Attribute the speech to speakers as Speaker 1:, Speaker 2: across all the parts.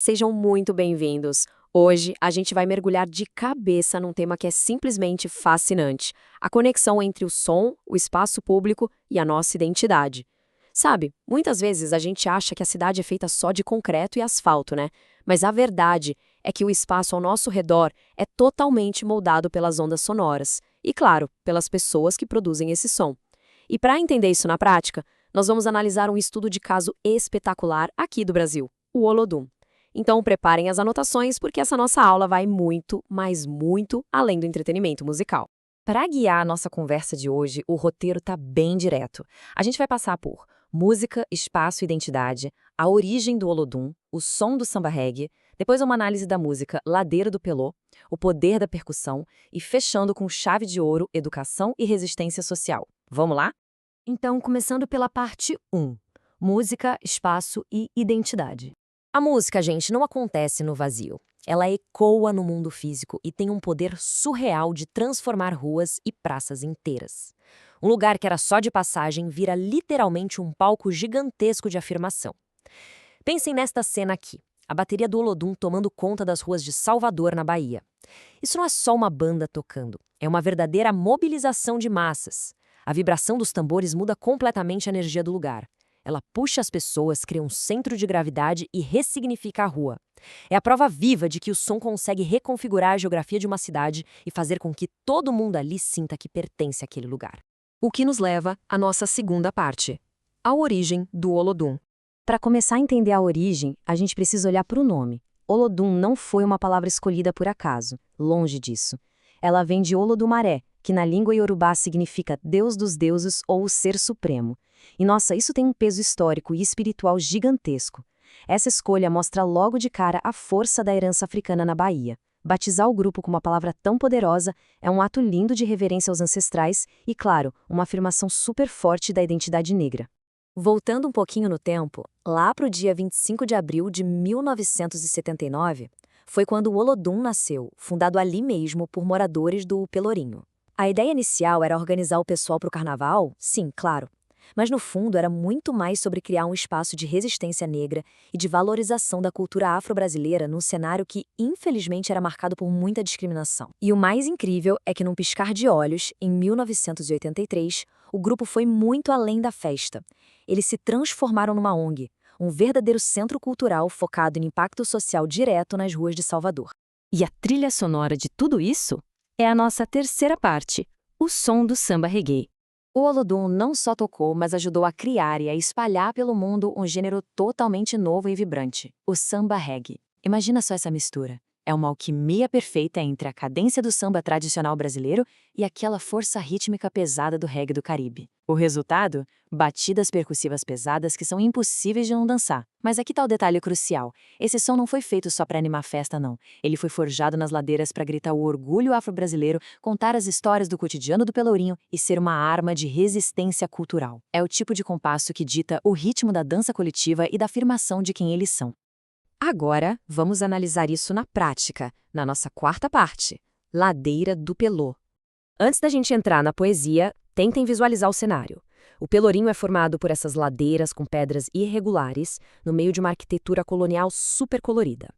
Speaker 1: Sejam muito bem-vindos. Hoje a gente vai mergulhar de cabeça num tema que é simplesmente fascinante: a conexão entre o som, o espaço público e a nossa identidade. Sabe, muitas vezes a gente acha que a cidade é feita só de concreto e asfalto, né? Mas a verdade é que o espaço ao nosso redor é totalmente moldado pelas ondas sonoras e, claro, pelas pessoas que produzem esse som. E para entender isso na prática, nós vamos analisar um estudo de caso espetacular aqui do Brasil, o Olodum. Então preparem as anotações porque essa nossa aula vai muito, mas muito além do entretenimento musical.
Speaker 2: Para guiar a nossa conversa de hoje, o roteiro está bem direto. A gente vai passar por música, espaço e identidade, a origem do Olodum, o som do samba reggae, depois uma análise da música Ladeira do Pelô, o poder da percussão e fechando com chave de ouro, educação e resistência social. Vamos lá? Então, começando pela parte 1, música, espaço e identidade. A música, gente, não acontece no vazio. Ela ecoa no mundo físico e tem um poder surreal de transformar ruas e praças inteiras. Um lugar que era só de passagem vira literalmente um palco gigantesco de afirmação. Pensem nesta cena aqui, a bateria do Olodum tomando conta das ruas de Salvador, na Bahia. Isso não é só uma banda tocando, é uma verdadeira mobilização de massas. A vibração dos tambores muda completamente a energia do lugar. Ela puxa as pessoas, cria um centro de gravidade e ressignifica a rua. É a prova viva de que o som consegue reconfigurar a geografia de uma cidade e fazer com que todo mundo ali sinta que pertence àquele lugar.
Speaker 1: O que nos leva à nossa segunda parte, a origem do Olodum.
Speaker 2: Para começar a entender a origem, a gente precisa olhar para o nome. Olodum não foi uma palavra escolhida por acaso, longe disso. Ela vem de Olodumaré, que na língua iorubá significa Deus dos deuses ou o Ser Supremo. E nossa, isso tem um peso histórico e espiritual gigantesco. Essa escolha mostra logo de cara a força da herança africana na Bahia. Batizar o grupo com uma palavra tão poderosa é um ato lindo de reverência aos ancestrais e, claro, uma afirmação super forte da identidade negra.
Speaker 1: Voltando um pouquinho no tempo, lá para o dia 25 de abril de 1979, foi quando o Olodum nasceu, fundado ali mesmo por moradores do Pelourinho. A ideia inicial era organizar o pessoal para o carnaval, sim, claro. Mas no fundo era muito mais sobre criar um espaço de resistência negra e de valorização da cultura afro-brasileira num cenário que, infelizmente, era marcado por muita discriminação. E o mais incrível é que, num piscar de olhos, em 1983, o grupo foi muito além da festa. Eles se transformaram numa ONG, um verdadeiro centro cultural focado em impacto social direto nas ruas de Salvador.
Speaker 2: E a trilha sonora de tudo isso é a nossa terceira parte, o som do samba reggae.
Speaker 1: O Olodum não só tocou, mas ajudou a criar e a espalhar pelo mundo um gênero totalmente novo e vibrante, o samba reggae. Imagina só essa mistura. É uma alquimia perfeita entre a cadência do samba tradicional brasileiro e aquela força rítmica pesada do reggae do Caribe. O resultado? Batidas percussivas pesadas que são impossíveis de não dançar. Mas aqui está o detalhe crucial. Esse som não foi feito só para animar a festa, não. Ele foi forjado nas ladeiras para gritar o orgulho afro-brasileiro, contar as histórias do cotidiano do Pelourinho e ser uma arma de resistência cultural. É o tipo de compasso que dita o ritmo da dança coletiva e da afirmação de quem eles são.
Speaker 2: Agora, vamos analisar isso na prática, na nossa quarta parte, Ladeira do Pelô. Antes da gente entrar na poesia, tentem visualizar o cenário. O Pelourinho é formado por essas ladeiras com pedras irregulares, no meio de uma arquitetura colonial super colorida.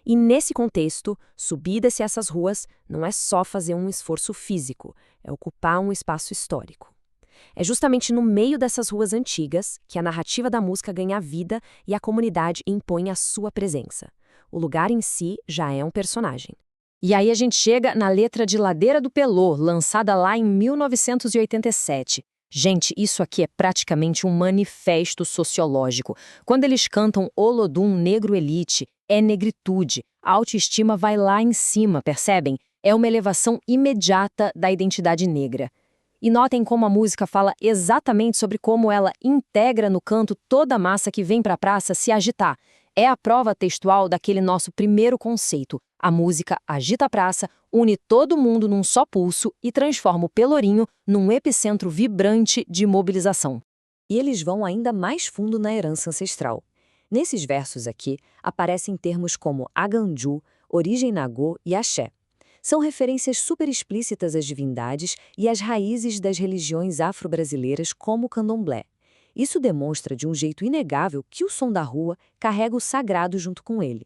Speaker 2: E nesse contexto, subir e descer essas ruas não é só fazer um esforço físico, é ocupar um espaço histórico. É justamente no meio dessas ruas antigas que a narrativa da música ganha vida e a comunidade impõe a sua presença. O lugar em si já é um personagem. E aí a gente chega na letra de Ladeira do Pelô, lançada lá em 1987. Gente, isso aqui é praticamente um manifesto sociológico. Quando eles cantam Olodum negro elite, é negritude. A autoestima vai lá em cima, percebem? É uma elevação imediata da identidade negra. E notem como a música fala exatamente sobre como ela integra no canto toda a massa que vem para a praça se agitar. É a prova textual daquele nosso primeiro conceito. A música agita a praça, une todo mundo num só pulso e transforma o Pelourinho num epicentro vibrante de mobilização.
Speaker 1: E eles vão ainda mais fundo na herança ancestral. Nesses versos aqui, aparecem termos como Aganju, origem Nagô e Axé. São referências super explícitas às divindades e às raízes das religiões afro-brasileiras como o candomblé. Isso demonstra de um jeito inegável que o som da rua carrega o sagrado junto com ele.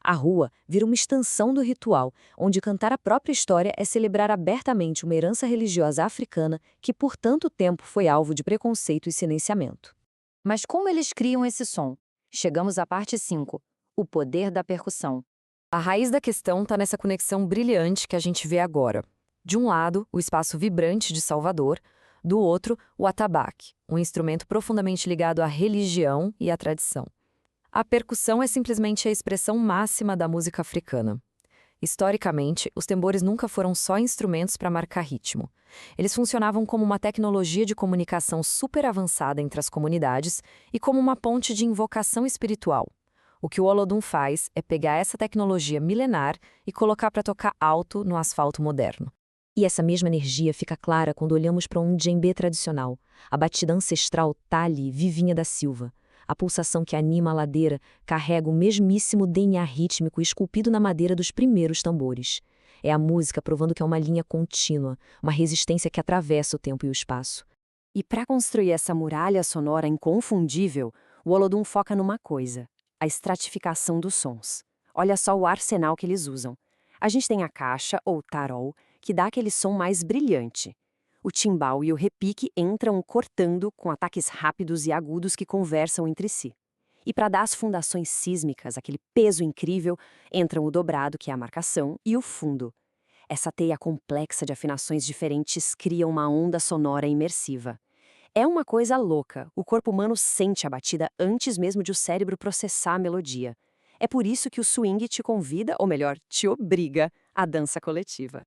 Speaker 1: A rua vira uma extensão do ritual, onde cantar a própria história é celebrar abertamente uma herança religiosa africana que por tanto tempo foi alvo de preconceito e silenciamento. Mas como eles criam esse som? Chegamos à parte 5, o poder da percussão.
Speaker 2: A raiz da questão está nessa conexão brilhante que a gente vê agora. De um lado, o espaço vibrante de Salvador, do outro, o atabaque, um instrumento profundamente ligado à religião e à tradição. A percussão é simplesmente a expressão máxima da música africana. Historicamente, os tambores nunca foram só instrumentos para marcar ritmo. Eles funcionavam como uma tecnologia de comunicação super avançada entre as comunidades e como uma ponte de invocação espiritual. O que o Olodum faz é pegar essa tecnologia milenar e colocar para tocar alto no asfalto moderno.
Speaker 1: E essa mesma energia fica clara quando olhamos para um djembe tradicional, a batida ancestral Tali Vivinha da Silva. A pulsação que anima a ladeira carrega o mesmíssimo DNA rítmico esculpido na madeira dos primeiros tambores. É a música provando que é uma linha contínua, uma resistência que atravessa o tempo e o espaço. E para construir essa muralha sonora inconfundível, o Olodum foca numa coisa: a estratificação dos sons. Olha só o arsenal que eles usam. A gente tem a caixa, ou tarol, que dá aquele som mais brilhante. O timbal e o repique entram cortando com ataques rápidos e agudos que conversam entre si. E para dar as fundações sísmicas, aquele peso incrível, entram o dobrado, que é a marcação, e o fundo. Essa teia complexa de afinações diferentes cria uma onda sonora imersiva. É uma coisa louca, o corpo humano sente a batida antes mesmo de o cérebro processar a melodia. É por isso que o swing te convida, ou melhor, te obriga, à dança coletiva.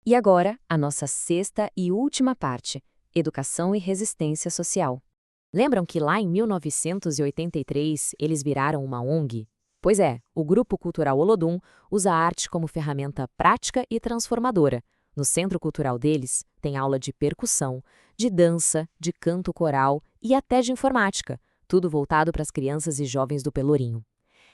Speaker 2: E agora, a nossa sexta e última parte: educação e resistência social. Lembram que lá em 1983 eles viraram uma ONG? Pois é, o Grupo Cultural Olodum usa a arte como ferramenta prática e transformadora. No centro cultural deles, tem aula de percussão, de dança, de canto coral e até de informática, tudo voltado para as crianças e jovens do Pelourinho.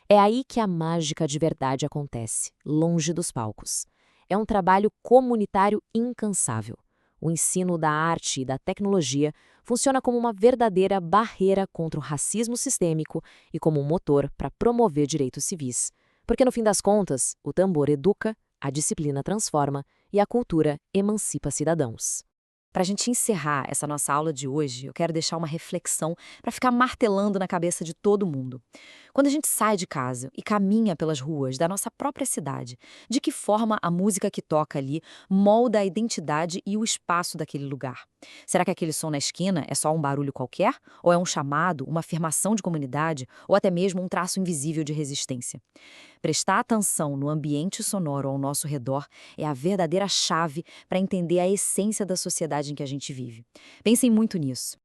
Speaker 2: É aí que a mágica de verdade acontece, longe dos palcos. É um trabalho comunitário incansável. O ensino da arte e da tecnologia funciona como uma verdadeira barreira contra o racismo sistêmico e como um motor para promover direitos civis. Porque, no fim das contas, o tambor educa, a disciplina transforma e a cultura emancipa cidadãos.
Speaker 1: Para a gente encerrar essa nossa aula de hoje, eu quero deixar uma reflexão para ficar martelando na cabeça de todo mundo. Quando a gente sai de casa e caminha pelas ruas da nossa própria cidade, de que forma a música que toca ali molda a identidade e o espaço daquele lugar? Será que aquele som na esquina é só um barulho qualquer? Ou é um chamado, uma afirmação de comunidade, ou até mesmo um traço invisível de resistência? Prestar atenção no ambiente sonoro ao nosso redor é a verdadeira chave para entender a essência da sociedade em que a gente vive. Pensem muito nisso.